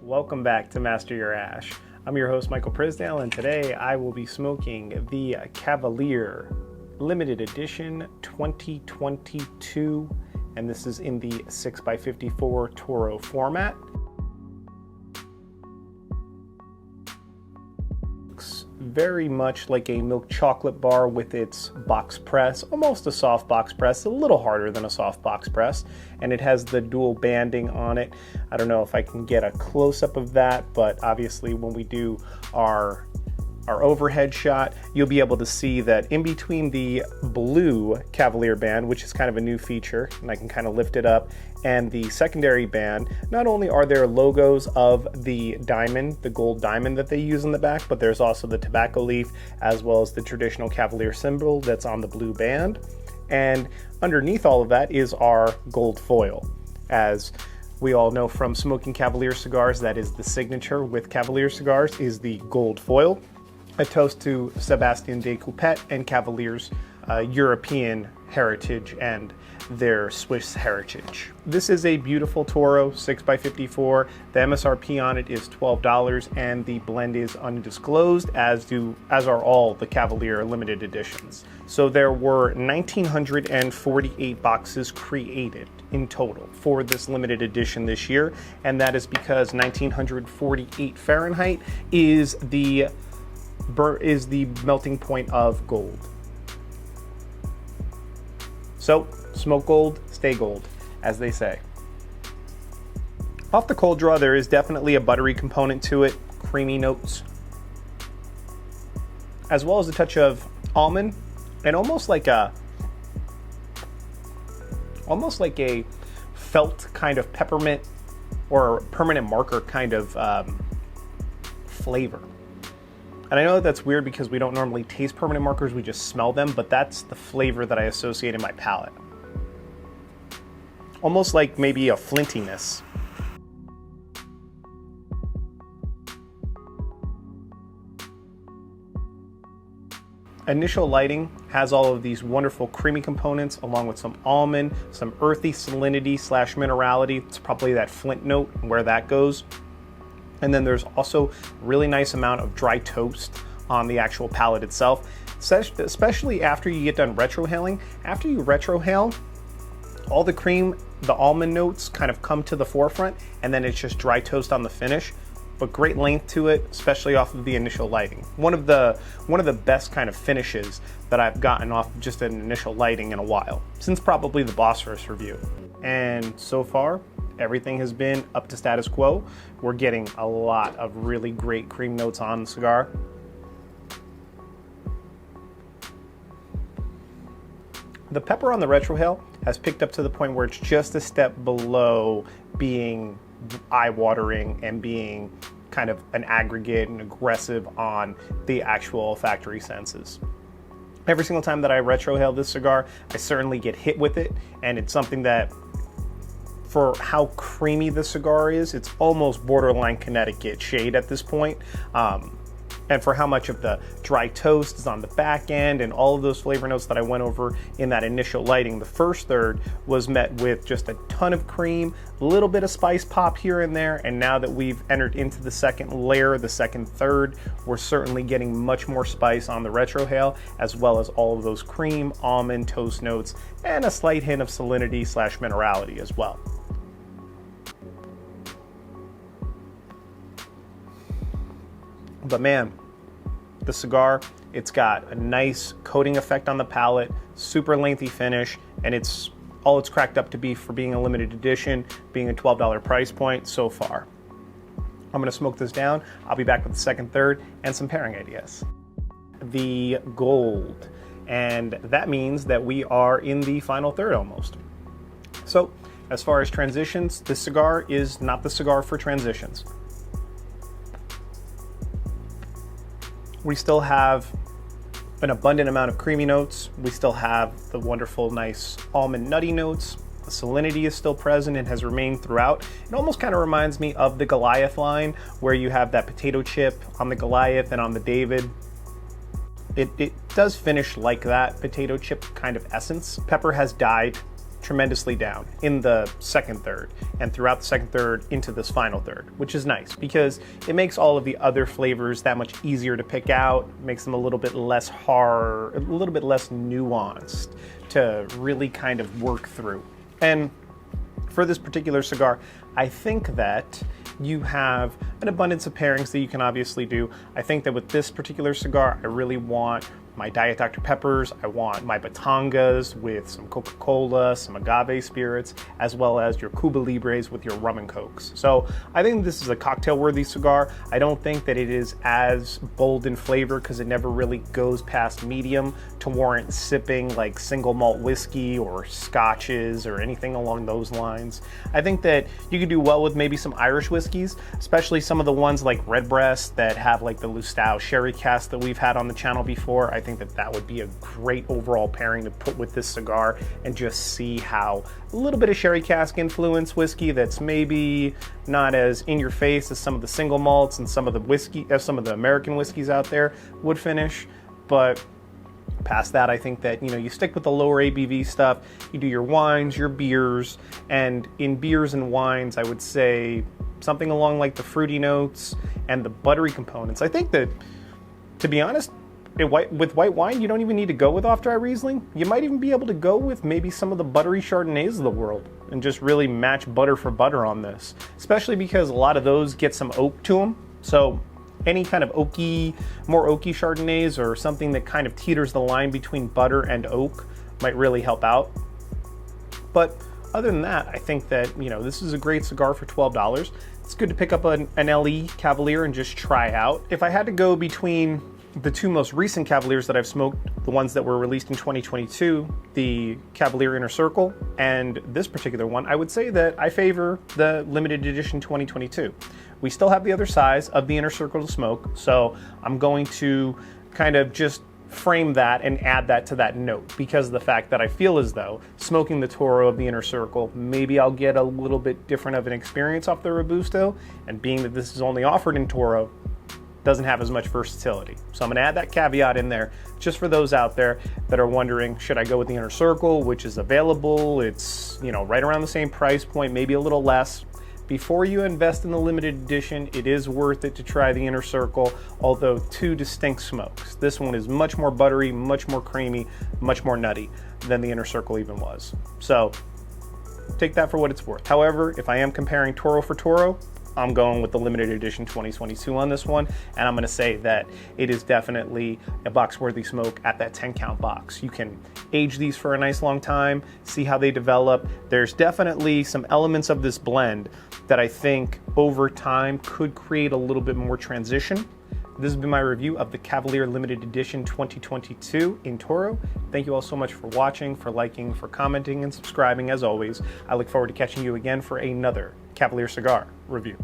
Welcome back to Master Your Ash. I'm your host, Michael Prisdale, and today I will be smoking the Cavalier Limited Edition 2022, and this is in the 6x54 Toro format. Very much like a milk chocolate bar with its box press, almost a soft box press, a little harder than a soft box press, and it has the dual banding on it. I don't know if I can get a close-up of that, but obviously when we do our overhead shot, you'll be able to see that in between the blue Cavalier band, which is kind of a new feature, and I can kind of lift it up, and the secondary band, not only are there logos of the diamond, the gold diamond that they use in the back, but there's also the tobacco leaf as well as the traditional Cavalier symbol that's on the blue band. And underneath all of that is our gold foil. As we all know from smoking Cavalier cigars, that is the signature with Cavalier cigars, is the gold foil. A toast to Sebastien de Coupet and Cavalier's European heritage and their Swiss heritage. This is a beautiful Toro 6x54. The MSRP on it is $12 and the blend is undisclosed, as are all the Cavalier limited editions. So there were 1,948 boxes created in total for this limited edition this year, and that is because 1948 Fahrenheit is the melting point of gold. So, smoke gold, stay gold, as they say. Off the cold draw, there is definitely a buttery component to it, creamy notes, as well as a touch of almond, and almost like a felt kind of peppermint or permanent marker kind of flavor. And I know that's weird because we don't normally taste permanent markers, we just smell them, but that's the flavor that I associate in my palate. Almost like maybe a flintiness. Initial lighting has all of these wonderful creamy components along with some almond, some earthy salinity / minerality. It's probably that flint note where that goes. And then there's also really nice amount of dry toast on the actual palate itself, especially after you get done retrohaling. After you retrohale, all the cream, the almond notes kind of come to the forefront, and then it's just dry toast on the finish. But great length to it, especially off of the initial lighting. One of the best kind of finishes that I've gotten off of just an initial lighting in a while, since probably the Bosphorus review. And so far, everything has been up to status quo. We're getting a lot of really great cream notes on the cigar. The pepper on the retrohale has picked up to the point where it's just a step below being eye-watering and being kind of an aggregate and aggressive on the actual olfactory senses. Every single time that I retrohale this cigar, I certainly get hit with it, and it's something that, for how creamy the cigar is, it's almost borderline Connecticut shade at this point. And for how much of the dry toast is on the back end and all of those flavor notes that I went over in that initial lighting, the first third was met with just a ton of cream, a little bit of spice pop here and there, and now that we've entered into the second layer, the second third, we're certainly getting much more spice on the retrohale, as well as all of those cream, almond, toast notes, and a slight hint of salinity / minerality as well. But man, the cigar, it's got a nice coating effect on the palate, super lengthy finish, and it's all it's cracked up to be for being a limited edition, being a $12 price point so far. I'm gonna smoke this down. I'll be back with the second, third, and some pairing ideas. The gold, and that means that we are in the final third almost. So, as far as transitions, this cigar is not the cigar for transitions. We still have an abundant amount of creamy notes. We still have the wonderful, nice almond nutty notes. The salinity is still present and has remained throughout. It almost kind of reminds me of the Goliath line, where you have that potato chip on the Goliath and on the David. It does finish like that potato chip kind of essence. Pepper has died tremendously down in the second third, and throughout the second third into this final third, which is nice because it makes all of the other flavors that much easier to pick out, makes them a little bit less hard, a little bit less nuanced to really kind of work through. And for this particular cigar, I think that you have an abundance of pairings that you can obviously do. I think that with this particular cigar, I really want my Diet Dr. Peppers, I want my Batangas with some Coca-Cola, some agave spirits, as well as your Cuba Libres with your rum and cokes. So I think this is a cocktail-worthy cigar. I don't think that it is as bold in flavor because it never really goes past medium to warrant sipping like single malt whiskey or scotches or anything along those lines. I think that you could do well with maybe some Irish whiskeys, especially some of the ones like Redbreast that have like the Lustau sherry cask that we've had on the channel before. I think that that would be a great overall pairing to put with this cigar and just see how a little bit of sherry cask influence whiskey that's maybe not as in your face as some of the single malts and some of the American whiskeys out there would finish. But past that, I think that, you stick with the lower ABV stuff. You do your wines, your beers, and in beers and wines, I would say something along like the fruity notes and the buttery components. I think that, to be honest, with white wine, you don't even need to go with off-dry Riesling. You might even be able to go with maybe some of the buttery Chardonnays of the world and just really match butter for butter on this, especially because a lot of those get some oak to them. So any kind of more oaky Chardonnays or something that kind of teeters the line between butter and oak might really help out. But other than that, I think that, this is a great cigar for $12. It's good to pick up an LE Cavalier and just try out. If I had to go between the two most recent Cavaliers that I've smoked, the ones that were released in 2022, the Cavalier Inner Circle, and this particular one, I would say that I favor the limited edition 2022. We still have the other size of the Inner Circle to smoke, so I'm going to kind of just frame that and add that to that note because of the fact that I feel as though smoking the Toro of the Inner Circle, maybe I'll get a little bit different of an experience off the Robusto, and being that this is only offered in Toro, doesn't have as much versatility. So I'm going to add that caveat in there just for those out there that are wondering, should I go with the Inner Circle, which is available? It's, right around the same price point, maybe a little less. Before you invest in the limited edition, it is worth it to try the Inner Circle, although two distinct smokes. This one is much more buttery, much more creamy, much more nutty than the Inner Circle even was. So take that for what it's worth. However, if I am comparing Toro for Toro, I'm going with the limited edition 2022 on this one, and I'm going to say that it is definitely a box-worthy smoke at that 10-count box. You can age these for a nice long time, see how they develop. There's definitely some elements of this blend that I think over time could create a little bit more transition. This has been my review of the Cavalier Limited Edition 2022 in Toro. Thank you all so much for watching, for liking, for commenting, and subscribing as always. I look forward to catching you again for another Cavalier cigar review.